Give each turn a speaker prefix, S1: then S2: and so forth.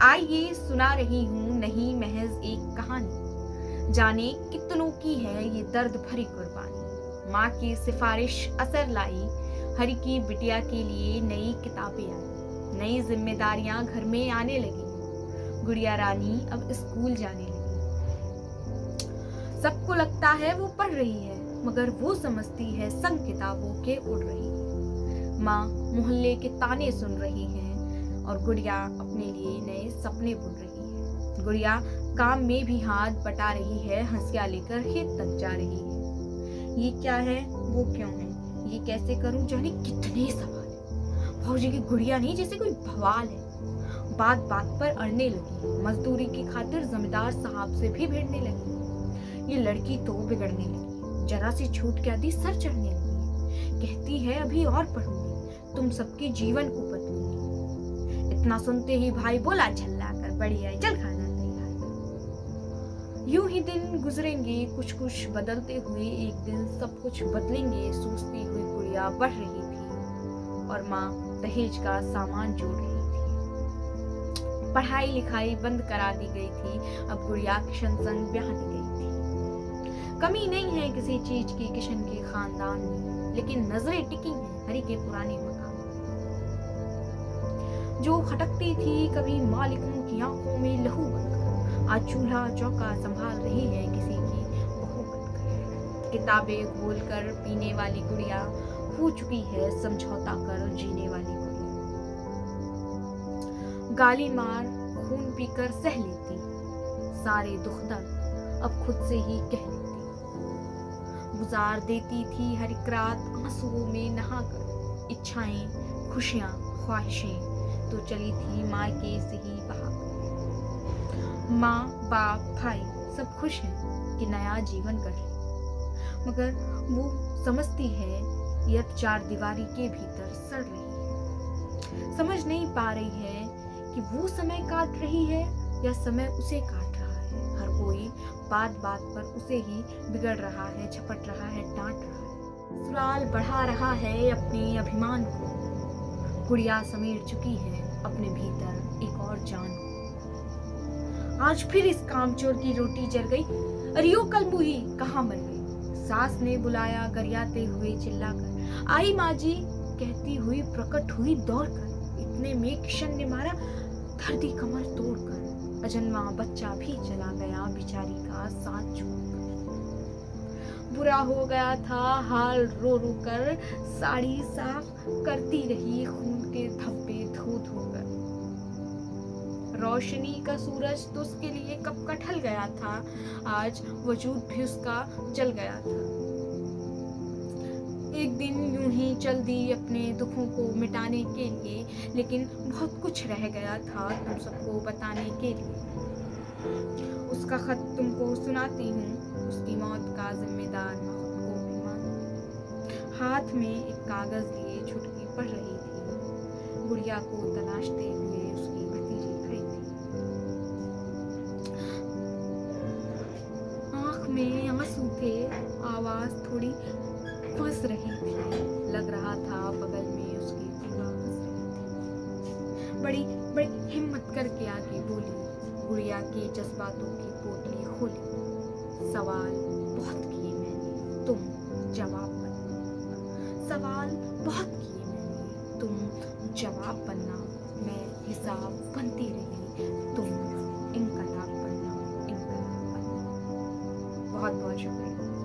S1: आइए सुना रही हूँ नहीं महज एक कहानी। जाने कितनों की है ये दर्द भरी कुर्बानी। माँ की सिफारिश असर लाई, हर की बिटिया के लिए नई किताबें आई, नई जिम्मेदारियां घर में आने लगी। गुड़िया रानी अब स्कूल जाने लगी। सबको लगता है वो पढ़ रही है, मगर वो समझती है संग किताबों के उड़ रही है। माँ मोहल्ले के ताने सुन रही है और गुड़िया अपने लिए नए सपने बुन रही है। गुड़िया काम में भी हाथ बटा रही है, हंसिया लेकर खेत तक जा रही है। ये क्या है, वो क्यों है, ये कैसे करूं, जाने कितने सवाल। भौजी की गुड़िया नहीं जैसे कोई भवाल है। बात बात पर अड़ने लगी, मजदूरी की खातिर जमींदार साहब से भी भिड़ने लगी। ये लड़की तो बिगड़ने लगी, जरा सी छूट क्या दी सर चढ़ने लगी। कहती है अभी और पढ़ूंगी, तुम सबके जीवन को बदलूंगी। इतना सुनते ही भाई बोला झल्ला कर, बढ़िया चल खाना तैयार। यूं ही दिन गुजरेंगे कुछ कुछ बदलते हुए, एक दिन सब कुछ बदलेंगे सोचती हुई गुड़िया बढ़ रही थी और माँ दहेज का सामान जोड़ रही थी। पढ़ाई लिखाई बंद करा दी गई थी, अब गुड़िया किशन संग ब्याहने गई थी। कमी नहीं है किसी चीज की किशन के खानदान में, लेकिन नजरें टिकी हैं हरि के पुराने मकान। जो खटकती थी कभी मालिकों की आंखों में लहू बनकर, आज चूल्हा चौका संभाल रही है किसी की बहू बनकर। किताबें खोल कर पीने वाली गुड़िया हो चुकी है समझौता कर जीने वाली गुड़िया। गाली मार खून पीकर सह लेती, सारे दुख दर्द अब खुद से ही कह लेती। गुजार देती थी हर एक रात आंसुओं में नहाकर, इच्छाएं खुशियां ख्वाहिशें तो चली थी मायके से ही बहाकर। माँ बाप भाई सब खुश हैं कि नया जीवन कर रही, मगर वो समझती है ये अब चार दीवारी के भीतर सड़ रही है। समझ नहीं पा रही है कि वो समय काट रही है या समय उसे काट रहा है। हर कोई बात बात पर उसे ही बिगड़ रहा है, झपट रहा है, डांट रहा है, ससुराल बढ़ा रहा है अपने अभिमान को। गुड़िया समेट चुकी है अपने भीतर एक और जान को। आज फिर इस कामचोर की रोटी जल गई, अरियो कल मुही कहाँ मर गई। सास ने बुलाया गरियाते हुए चिल्लाकर, आई माँ जी कहती हुई प्रकट हुई दौड़कर। इतने में किशन ने मारा धर दी कमर तोड़कर, अजन्मा बच्चा भी चला गया बेचारी का साथ छोड़कर। बुरा हो गया था हाल रो रो कर, साड़ी साफ करती रही खून के धब्बे धो धो कर। रोशनी का सूरज तो उसके लिए कब का ढल गया था, आज वजूद भी उसका जल गया था। एक दिन यूं ही चल दी अपने दुखों को मिटाने के लिए, लेकिन बहुत कुछ रह गया था तुम सबको बताने के लिए। उसका खत तुमको सुनाती हूँ, उसकी मौत का जिम्मेदार मैं खुद को भी मानती। हाथ में एक कागज लिए छुटकी पढ़ रही थी, गुड़िया को तलाशते हुए उसकी भतीजी खड़ी थी। आंख में आंसू थे, आवाज थोड़ी फंस रही थी, लग रहा था बगल में उसकी दीवा हंस रही थी। बड़ी बड़ी हिम्मत करके आगे बोली, गुड़िया के जज्बातों की पोटली खोली। सवाल बहुत किए मैंने, तुम जवाब बनना। सवाल बहुत किए मैंने, तुम जवाब बनना। मैं हिसाब बनती रही, तुम इनकलाब बनना, इनकलाब बनना। बहुत बहुत शुक्रिया।